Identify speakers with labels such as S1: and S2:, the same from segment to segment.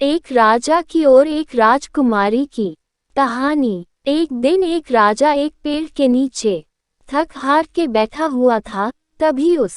S1: एक राजा की और एक राजकुमारी की कहानी। एक दिन एक राजा एक पेड़ के नीचे थक हार के बैठा हुआ था। तभी उस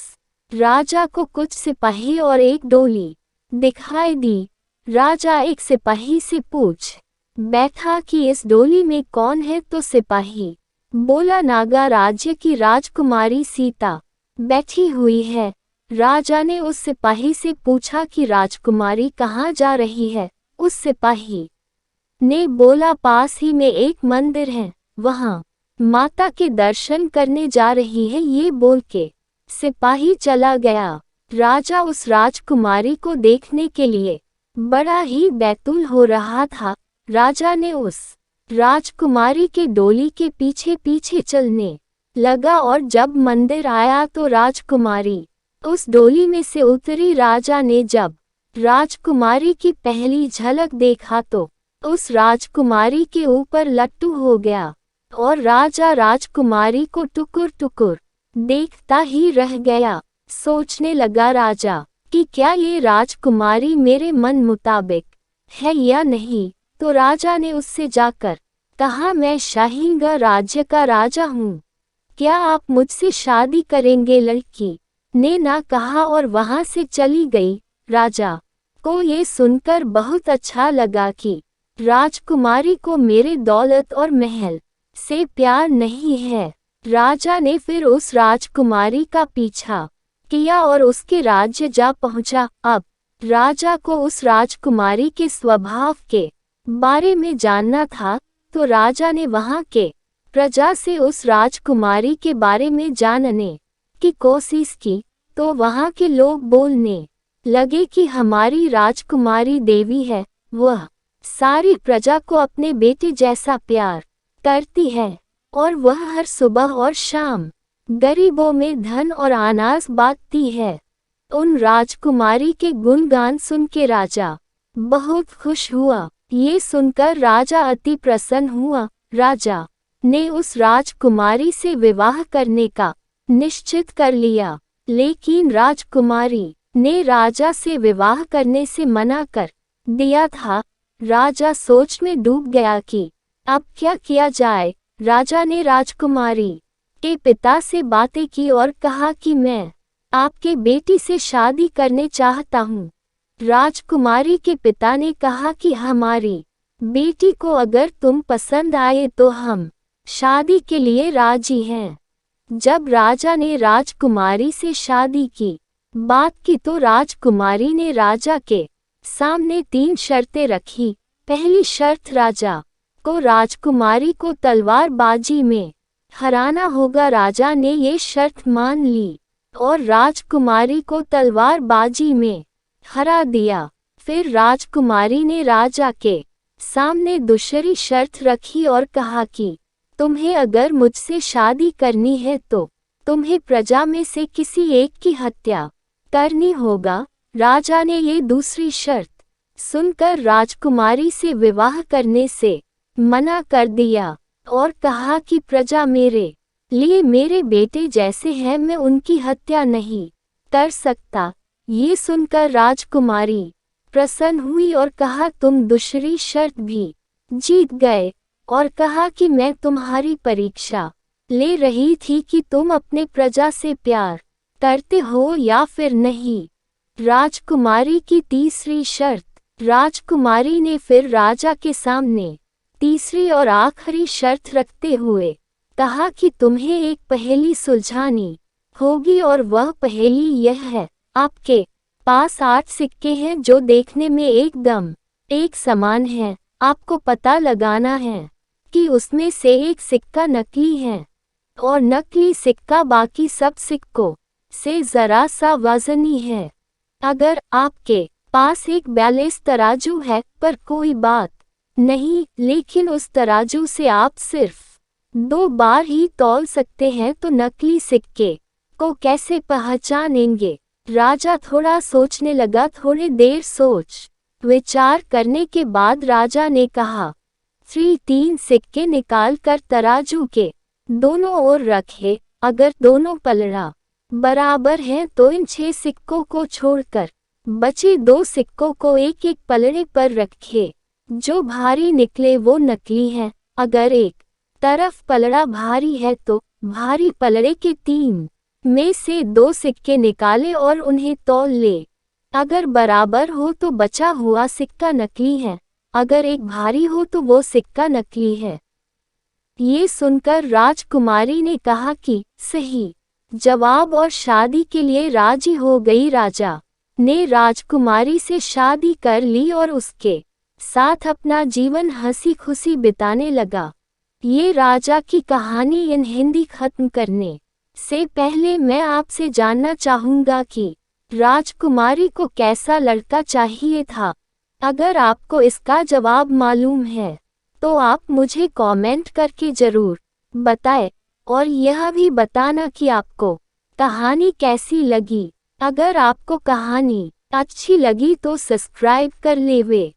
S1: राजा को कुछ सिपाही और एक डोली दिखाई दी। राजा एक सिपाही से पूछ बैठा कि इस डोली में कौन है, तो सिपाही बोला नागा राज्य की राजकुमारी सीता बैठी हुई है। राजा ने उस सिपाही से पूछा कि राजकुमारी कहाँ जा रही है। उस सिपाही ने बोला पास ही में एक मंदिर है, वहाँ माता के दर्शन करने जा रही है। ये बोल के सिपाही चला गया। राजा उस राजकुमारी को देखने के लिए बड़ा ही बैतुल हो रहा था। राजा ने उस राजकुमारी के डोली के पीछे पीछे चलने लगा और जब मंदिर आया तो राजकुमारी उस डोली में से उतरी। राजा ने जब राजकुमारी की पहली झलक देखा तो उस राजकुमारी के ऊपर लट्टू हो गया और राजा राजकुमारी को टुकुर टुकुर देखता ही रह गया। सोचने लगा राजा कि क्या ये राजकुमारी मेरे मन मुताबिक है या नहीं। तो राजा ने उससे जाकर कहा, मैं शाहीगा राज्य का राजा हूँ, क्या आप मुझसे शादी करेंगे। लड़की ने ना कहा और वहां से चली गई। राजा को ये सुनकर बहुत अच्छा लगा कि राजकुमारी को मेरे दौलत और महल से प्यार नहीं है। राजा ने फिर उस राजकुमारी का पीछा किया और उसके राज्य जा पहुंचा। अब राजा को उस राजकुमारी के स्वभाव के बारे में जानना था, तो राजा ने वहां के प्रजा से उस राजकुमारी के बारे में जानने की कोशिश की। तो वहां के लोग बोलने लगे कि हमारी राजकुमारी देवी है, वह सारी प्रजा को अपने बेटे जैसा प्यार करती है और वह हर सुबह और शाम गरीबों में धन और अनाज बांटती है। उन राजकुमारी के गुणगान सुन के राजा बहुत खुश हुआ। ये सुनकर राजा अति प्रसन्न हुआ। राजा ने उस राजकुमारी से विवाह करने का निश्चित कर लिया, लेकिन राजकुमारी ने राजा से विवाह करने से मना कर दिया था। राजा सोच में डूब गया कि अब क्या किया जाए। राजा ने राजकुमारी के पिता से बातें की और कहा कि मैं आपके बेटी से शादी करने चाहता हूँ। राजकुमारी के पिता ने कहा कि हमारी बेटी को अगर तुम पसंद आए तो हम शादी के लिए राजी हैं। जब राजा ने राजकुमारी से शादी की बात की तो राजकुमारी ने राजा के सामने 3 शर्तें रखी। पहली शर्त, राजा को राजकुमारी को तलवारबाजी में हराना होगा। राजा ने ये शर्त मान ली और राजकुमारी को तलवारबाजी में हरा दिया। फिर राजकुमारी ने राजा के सामने दूसरी शर्त रखी और कहा कि तुम्हें अगर मुझसे शादी करनी है तो तुम्हें प्रजा में से किसी एक की हत्या करनी होगा। राजा ने ये दूसरी शर्त सुनकर राजकुमारी से विवाह करने से मना कर दिया और कहा कि प्रजा मेरे लिए मेरे बेटे जैसे हैं, मैं उनकी हत्या नहीं कर सकता। ये सुनकर राजकुमारी प्रसन्न हुई और कहा तुम दूसरी शर्त भी जीत गए, और कहा कि मैं तुम्हारी परीक्षा ले रही थी कि तुम अपने प्रजा से प्यार करते हो या फिर नहीं। राजकुमारी की तीसरी शर्त, राजकुमारी ने फिर राजा के सामने तीसरी और आखिरी शर्त रखते हुए कहा कि तुम्हें एक पहेली सुलझानी होगी और वह पहेली यह है, आपके पास 8 सिक्के हैं जो देखने में एकदम एक समान हैं। आपको पता लगाना है कि उसमें से एक सिक्का नकली है और नकली सिक्का बाकी सब सिक्कों से जरा सा वजनी है। अगर आपके पास एक बैलेंस तराजू है पर कोई बात नहीं, लेकिन उस तराजू से आप सिर्फ 2 बार ही तौल सकते हैं तो नकली सिक्के को कैसे पहचानेंगे। राजा थोड़ा सोचने लगा। थोड़ी देर सोच विचार करने के बाद राजा ने कहा, 3 सिक्के निकाल कर तराजू के दोनों ओर रखे। अगर दोनों पलड़ा बराबर हैं तो इन 6 सिक्कों को छोड़कर बचे 2 सिक्कों को एक एक पलड़े पर रखे। जो भारी निकले वो नकली हैं। अगर एक तरफ पलड़ा भारी है तो भारी पलड़े के 3 में से 2 सिक्के निकाले और उन्हें तौल ले। अगर बराबर हो तो बचा हुआ सिक्का नकली है, अगर एक भारी हो तो वो सिक्का नकली है। ये सुनकर राजकुमारी ने कहा कि सही जवाब और शादी के लिए राजी हो गई। राजा ने राजकुमारी से शादी कर ली और उसके साथ अपना जीवन हंसी खुशी बिताने लगा। ये राजा की कहानी इन हिंदी खत्म करने से पहले मैं आपसे जानना चाहूँगा कि राजकुमारी को कैसा लड़का चाहिए था। अगर आपको इसका जवाब मालूम है तो आप मुझे कमेंट करके ज़रूर बताएं और यह भी बताना कि आपको कहानी कैसी लगी। अगर आपको कहानी अच्छी लगी तो सब्सक्राइब कर लेवे।